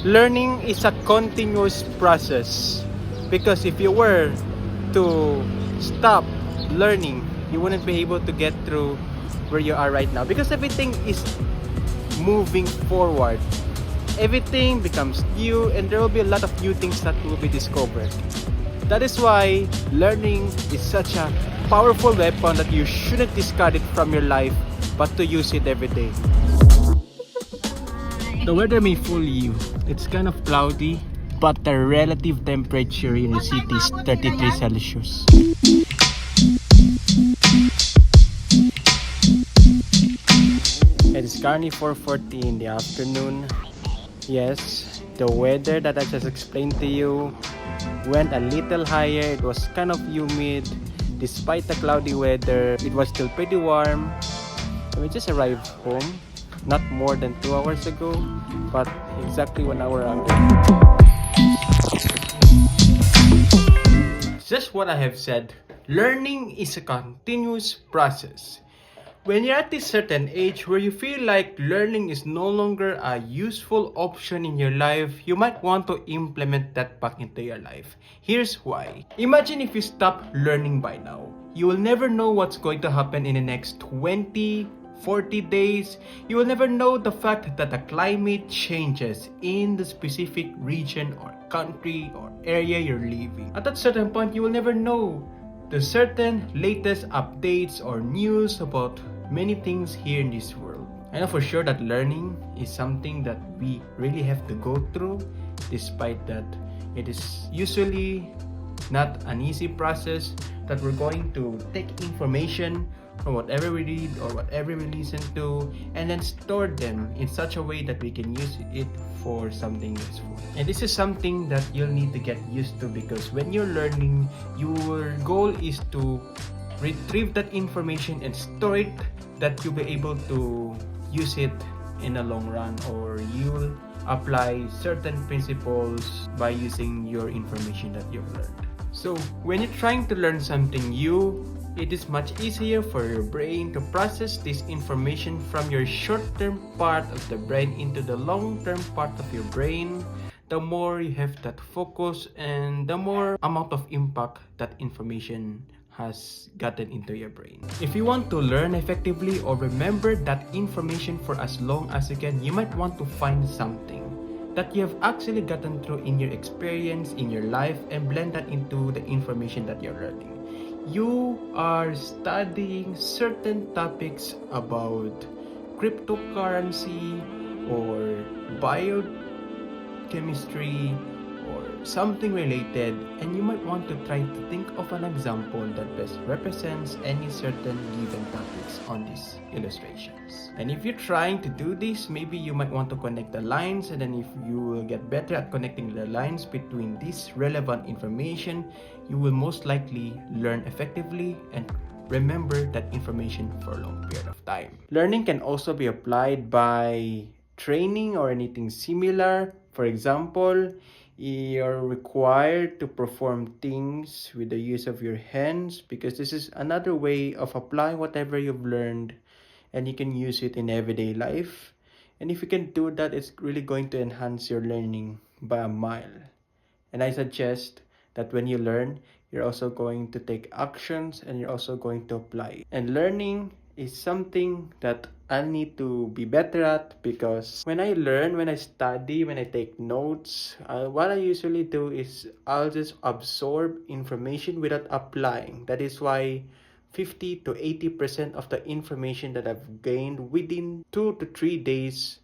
Learning is a continuous process, because if you were to stop learning, you wouldn't be able to get through where you are right now, because everything is moving forward. Everything becomes new, and there will be a lot of new things that will be discovered. That is why learning is such a powerful weapon that you shouldn't discard it from your life, but to use it every day. The weather may fool you. It's kind of cloudy, but the relative temperature in the city is 33 Celsius. It's currently 4:40 in the afternoon. Yes, the weather that I just explained to you went a little higher. It was kind of humid. Despite the cloudy weather, it was still pretty warm. We just arrived home not more than 2 hours ago, but exactly 1 hour ago. Just what I have said, learning is a continuous process. When you're at this certain age where you feel like learning is no longer a useful option in your life, you might want to implement that back into your life. Here's why. Imagine if you stop learning by now. You will never know what's going to happen in the next 20, 40 days. You will never know the fact that the climate changes in the specific region or country or area you're living. At that certain point, you will never know the certain latest updates or news about many things here in this world. I know for sure that learning is something that we really have to go through, despite that it is usually not an easy process, that we're going to take information from whatever we read or whatever we listen to, and then store them in such a way that we can use it for something useful. And this is something that you'll need to get used to, because when you're learning, your goal is to retrieve that information and store it, that you'll be able to use it in the long run, or you'll apply certain principles by using your information that you've learned. So when you're trying to learn something new, it is much easier for your brain to process this information from your short-term part of the brain into the long-term part of your brain. The more you have that focus, and the more amount of impact that information has gotten into your brain. If you want to learn effectively or remember that information for as long as you can, you might want to find something that you have actually gotten through in your experience, in your life, and blend that into the information that you're learning. You are studying certain topics about cryptocurrency or biochemistry or something related, and you might want to try to think of an example that best represents any certain given topics on these illustrations. And if you're trying to do this, maybe you might want to connect the lines, and then if you will get better at connecting the lines between this relevant information, you will most likely learn effectively and remember that information for a long period of time. Learning can also be applied by training or anything similar. For example, you're required to perform things with the use of your hands, because this is another way of applying whatever you've learned, and you can use it in everyday life. And if you can do that, it's really going to enhance your learning by a mile. And I suggest that when you learn, you're also going to take actions, and you're also going to apply. And learning is something that I need to be better at, because when I learn, when I study, when I take notes, what I usually do is I'll just absorb information without applying. That is why 50 to 80% of the information that I've gained within 2 to 3 days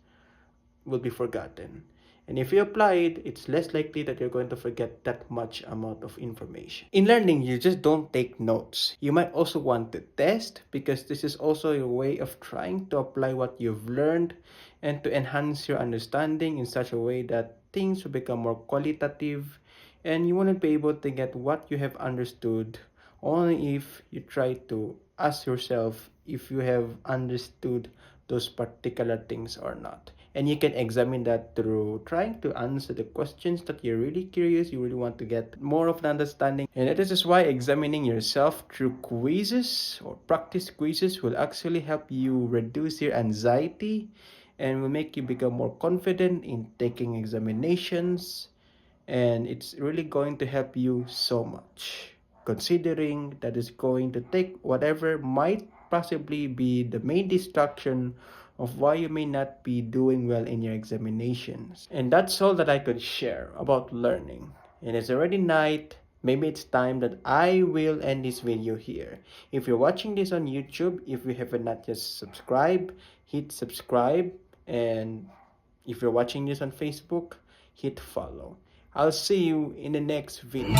will be forgotten. And if you apply it, it's less likely that you're going to forget that much amount of information. In learning, you just don't take notes. You might also want to test, because this is also a way of trying to apply what you've learned and to enhance your understanding in such a way that things will become more qualitative, and you won't be able to get what you have understood only if you try to ask yourself if you have understood those particular things or not. And you can examine that through trying to answer the questions that you're really curious, you really want to get more of an understanding. And this is why examining yourself through quizzes or practice quizzes will actually help you reduce your anxiety and will make you become more confident in taking examinations, and it's really going to help you so much, considering that it's going to take whatever might possibly be the main distraction of why you may not be doing well in your examinations. And that's all that I could share about learning. And it's already night. Maybe it's time that I will end this video here. If you're watching this on YouTube, if you have not yet subscribed, hit subscribe. And if you're watching this on Facebook, hit follow. I'll see you in the next video.